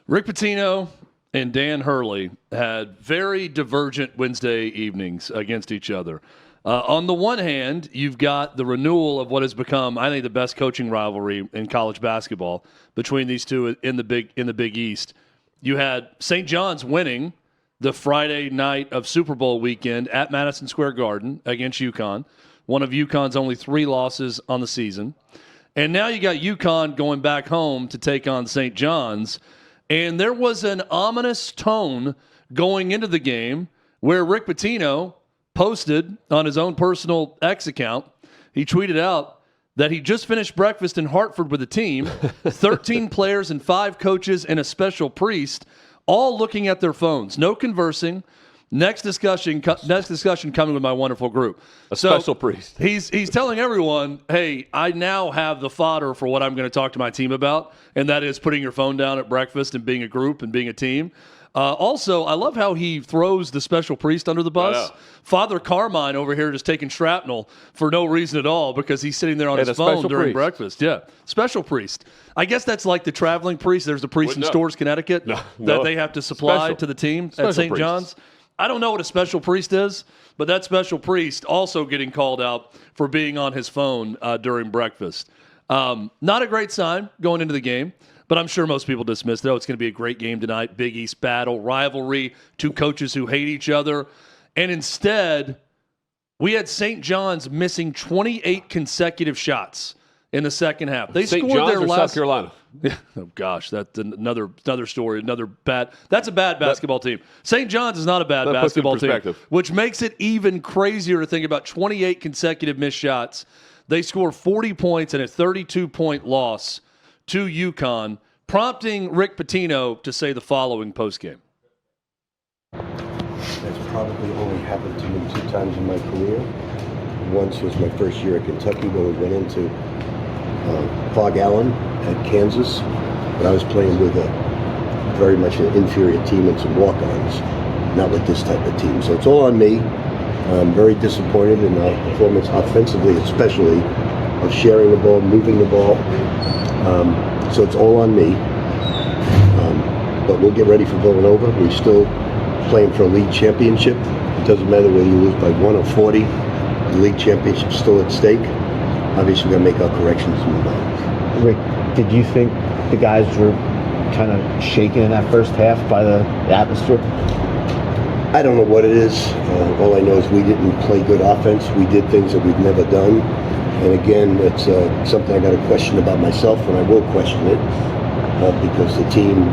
Rick Pitino and Dan Hurley had very divergent Wednesday evenings against each other. On the one hand, you've got the renewal of what has become, I think, the best coaching rivalry in college basketball between these two in the Big East. You had St. John's winning the Friday night of Super Bowl weekend at Madison Square Garden against UConn, one of UConn's only 3 losses on the season. And now you got UConn going back home to take on St. John's. And there was an ominous tone going into the game where Rick Pitino posted on his own personal X account. He tweeted out that he just finished breakfast in Hartford with the team, 13 players and 5 coaches and a special priest, all looking at their phones. No conversing. Next discussion coming with my wonderful group. A special priest. He's telling everyone, hey, I now have the fodder for what I'm going to talk to my team about, and that is putting your phone down at breakfast and being a group and being a team. Also, I love how he throws the special priest under the bus. Yeah. Father Carmine over here just taking shrapnel for no reason at all because he's sitting there on his phone during breakfast. Yeah, special priest. I guess that's like the traveling priest. There's a priest in Storrs, Connecticut that they have to supply to the team at St. John's. I don't know what a special priest is, but that special priest also getting called out for being on his phone during breakfast. Not a great sign going into the game, but I'm sure most people dismissed it. Oh, it's going to be a great game tonight. Big East battle, rivalry, 2 coaches who hate each other. And instead, we had St. John's missing 28 consecutive shots in the second half. They St. scored John's their or last. South Carolina? Oh gosh, that's another story. That's a bad basketball team. St. John's is not a bad basketball team, which makes it even crazier to think about 28 consecutive missed shots. They score 40 points in a 32-point loss to UConn, prompting Rick Pitino to say the following postgame. That's probably only happened to me 2 times in my career. Once was my first year at Kentucky when we went into Fog Allen at Kansas, but I was playing with a very much an inferior team and some walk-ons, not with this type of team. So it's all on me. I'm very disappointed in our performance offensively, especially of sharing the ball, moving the ball. So it's all on me. But we'll get ready for Villanova. We're still playing for a league championship. It doesn't matter whether you lose by 1 or 40. The league championship's still at stake. Obviously, we're going to make our corrections and move on. Rick, did you think the guys were kind of shaken in that first half by the atmosphere? I don't know what it is. All I know is we didn't play good offense. We did things that we've never done. And again, it's something I got to question about myself, and I will question it because the team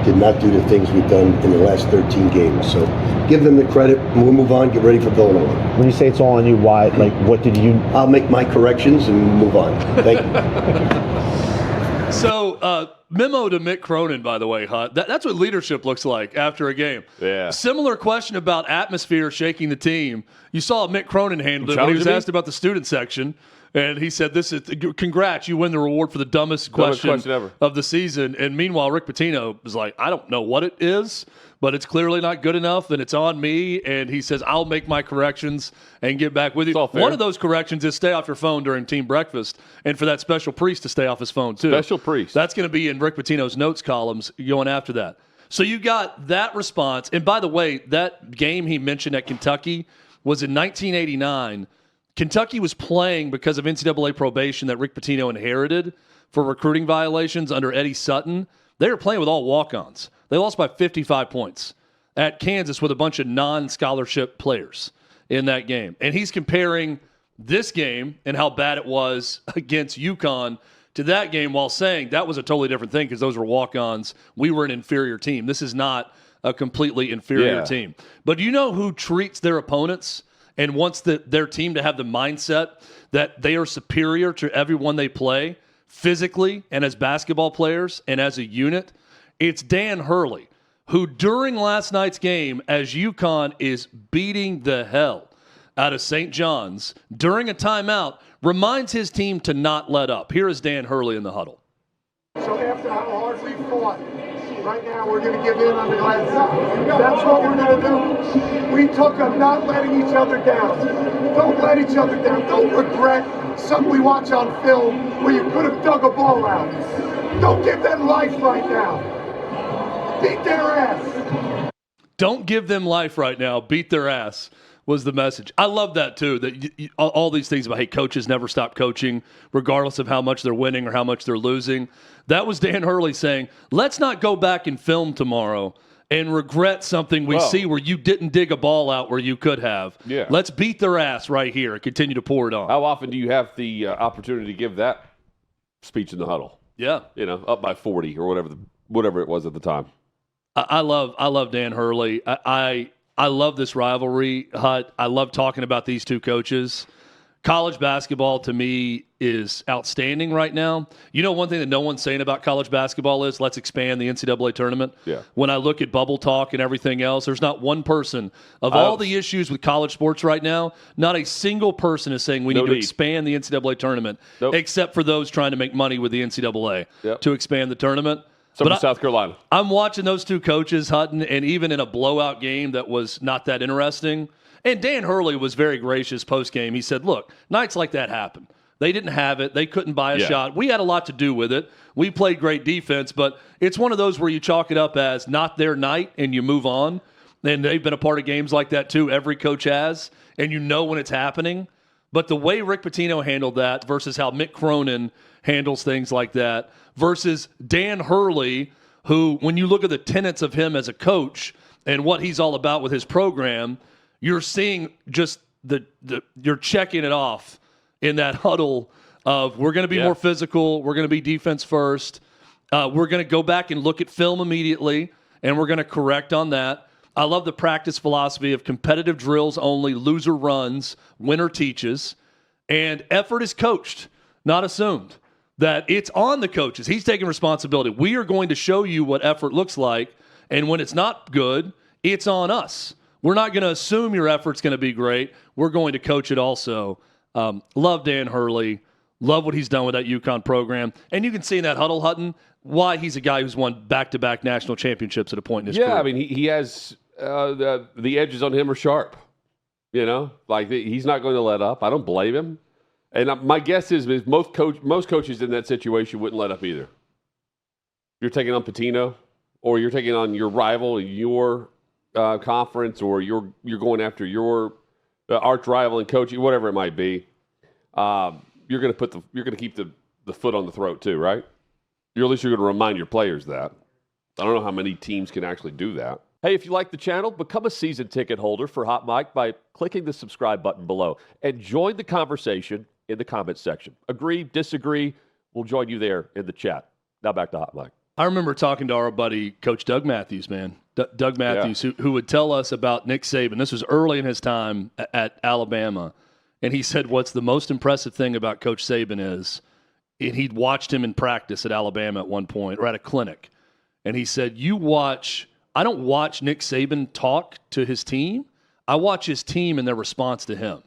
did not do the things we've done in the last 13 games. So give them the credit, and we'll move on, get ready for Villanova. When you say it's all on you, why? Like, what did you... I'll make my corrections and move on. Thank you. So, memo to Mick Cronin, by the way, Hut. That's what leadership looks like after a game. Yeah. Similar question about atmosphere shaking the team. You saw Mick Cronin handle it when he was asked about the student section. And he said, "This is congrats, you win the reward for the dumbest question ever of the season." And meanwhile, Rick Pitino was like, "I don't know what it is, but it's clearly not good enough, and it's on me." And he says, "I'll make my corrections and get back with you." One of those corrections is stay off your phone during team breakfast, and for that special priest to stay off his phone too. Special priest. That's going to be in Rick Pitino's notes columns going after that. So you got that response. And by the way, that game he mentioned at Kentucky was in 1989. Kentucky was playing because of NCAA probation that Rick Pitino inherited for recruiting violations under Eddie Sutton. They were playing with all walk-ons. They lost by 55 points at Kansas with a bunch of non-scholarship players in that game. And he's comparing this game and how bad it was against UConn to that game while saying that was a totally different thing because those were walk-ons. We were an inferior team. This is not a completely inferior team. But do you know who treats their opponents and wants their team to have the mindset that they are superior to everyone they play physically and as basketball players and as a unit? It's Dan Hurley, who during last night's game, as UConn is beating the hell out of St. John's, during a timeout, reminds his team to not let up. Here is Dan Hurley in the huddle. So after how hard we fought, right now we're going to give in on the glass. That's what we're going to do. We took a not letting each other down. Don't let each other down. Don't regret something we watch on film where you could have dug a ball out. Don't give them life right now. Beat their ass. Don't give them life right now. Beat their ass was the message. I love that, too, that all these things about, hey, coaches never stop coaching, regardless of how much they're winning or how much they're losing. That was Dan Hurley saying, let's not go back and film tomorrow and regret something we see where you didn't dig a ball out where you could have. Yeah. Let's beat their ass right here and continue to pour it on. How often do you have the opportunity to give that speech in the huddle? Yeah. Up by 40 or whatever it was at the time. I love Dan Hurley. I love this rivalry, Hut. I love talking about these two coaches. College basketball, to me, is outstanding right now. You know, one thing that no one's saying about college basketball is let's expand the NCAA tournament. Yeah. When I look at bubble talk and everything else, there's not one person of all the issues with college sports right now, not a single person is saying we need to expand the NCAA tournament, except for those trying to make money with the NCAA to expand the tournament. But South Carolina. I'm watching those two coaches, Hutton, and even in a blowout game that was not that interesting. And Dan Hurley was very gracious post-game. He said, look, nights like that happen. They didn't have it. They couldn't buy a shot. We had a lot to do with it. We played great defense, but it's one of those where you chalk it up as not their night and you move on. And they've been a part of games like that too. Every coach has, and you know when it's happening. But the way Rick Pitino handled that versus how Mick Cronin handles things like that versus Dan Hurley, who, when you look at the tenets of him as a coach and what he's all about with his program, you're seeing just you're checking it off in that huddle of we're going to be more physical, we're going to be defense first, we're going to go back and look at film immediately, and we're going to correct on that. I love the practice philosophy of competitive drills only, loser runs, winner teaches, and effort is coached, not assumed. That it's on the coaches. He's taking responsibility. We are going to show you what effort looks like, and when it's not good, it's on us. We're not going to assume your effort's going to be great. We're going to coach it also. Love Dan Hurley. Love what he's done with that UConn program. And you can see in that huddle, Hutton, why he's a guy who's won back-to-back national championships at a point in his career. Yeah, I mean, he has the edges on him are sharp. He's not going to let up. I don't blame him. And my guess is most coaches in that situation wouldn't let up either. You're taking on Pitino, or you're taking on your rival in your conference, or you're going after your arch rival and coaching, whatever it might be. You're going to keep the foot on the throat too, right? At least you're going to remind your players that. I don't know how many teams can actually do that. Hey, if you like the channel, become a season ticket holder for Hot Mic by clicking the subscribe button below and join the conversation in the comments section. Agree, disagree, we'll join you there in the chat. Now back to Hot Mic. I remember talking to our buddy, Coach Doug Matthews, man. Doug Matthews, who would tell us about Nick Saban. This was early in his time at Alabama. And he said what's the most impressive thing about Coach Saban is, and he'd watched him in practice at Alabama at one point, or at a clinic. And he said, I don't watch Nick Saban talk to his team. I watch his team and their response to him.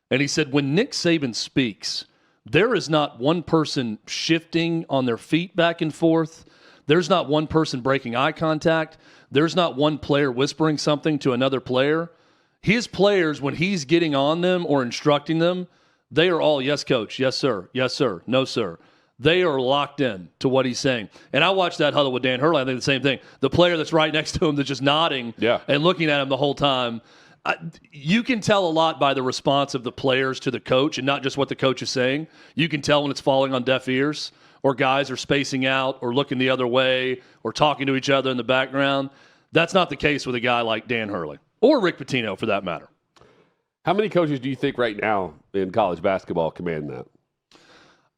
And he said, when Nick Saban speaks, there is not one person shifting on their feet back and forth. There's not one person breaking eye contact. There's not one player whispering something to another player. His players, when he's getting on them or instructing them, they are all, yes, coach, yes, sir, no, sir. They are locked in to what he's saying. And I watched that huddle with Dan Hurley. I think the same thing. The player that's right next to him that's just nodding and looking at him the whole time. You can tell a lot by the response of the players to the coach and not just what the coach is saying. You can tell when it's falling on deaf ears or guys are spacing out or looking the other way or talking to each other in the background. That's not the case with a guy like Dan Hurley or Rick Pitino for that matter. How many coaches do you think right now in college basketball command that?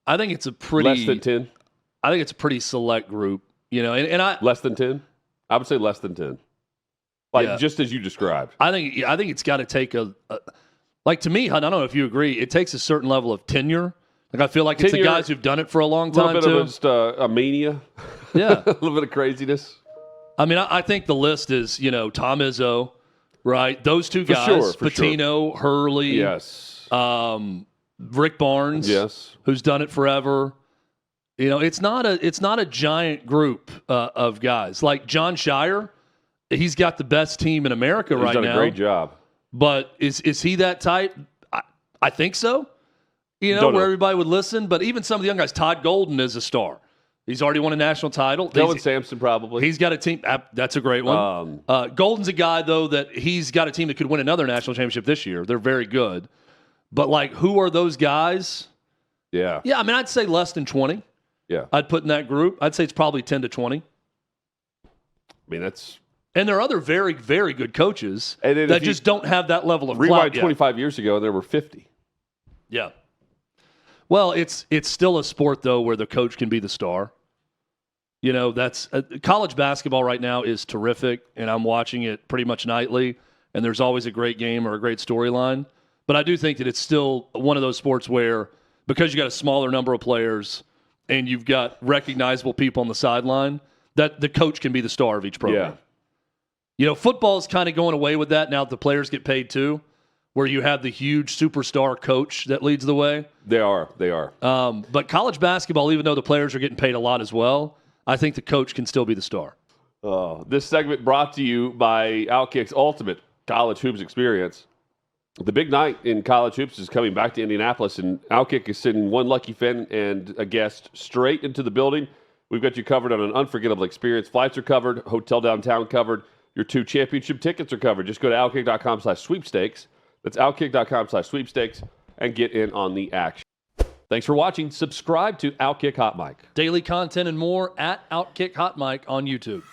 I think it's a pretty less than 10. I think it's a pretty select group, and I less than 10. I would say less than 10. Just as you described. I think it's got to take to me, I don't know if you agree. It takes a certain level of tenure. I feel like it's the guys who've done it for a long time too. A little bit of just a mania. Yeah, a little bit of craziness. I mean, I think the list is Tom Izzo, right? Those two guys, Pitino, Hurley, yes, Rick Barnes, yes, who's done it forever. It's not a giant group of guys like John Shire. He's got the best team in America right now. He's done a great job. But is he that type? I think so. Where everybody would listen. But even some of the young guys, Todd Golden is a star. He's already won a national title. Dylan Sampson, probably. He's got a team. That's a great one. Golden's a guy, though, that he's got a team that could win another national championship this year. They're very good. But, like, who are those guys? Yeah. Yeah, I mean, I'd say less than 20. Yeah. I'd put in that group. I'd say it's probably 10 to 20. I mean, that's... And there are other very, very good coaches that just don't have that level of rewind clout 25 years ago, and there were 50. Yeah. Well, it's still a sport, though, where the coach can be the star. You know, that's college basketball right now is terrific, and I'm watching it pretty much nightly, and there's always a great game or a great storyline. But I do think that it's still one of those sports where, because you got a smaller number of players and you've got recognizable people on the sideline, that the coach can be the star of each program. Yeah. You know, football is kind of going away with that now that the players get paid too, where you have the huge superstar coach that leads the way. They are. But college basketball, even though the players are getting paid a lot as well, I think the coach can still be the star. This segment brought to you by OutKick's ultimate college hoops experience. The big night in college hoops is coming back to Indianapolis, and OutKick is sending one lucky fan and a guest straight into the building. We've got you covered on an unforgettable experience. Flights are covered, hotel downtown covered. Your 2 championship tickets are covered. Just go to outkick.com/sweepstakes. That's outkick.com/sweepstakes and get in on the action. Thanks for watching. Subscribe to OutKick Hot Mic. Daily content and more at OutKick Hot Mic on YouTube.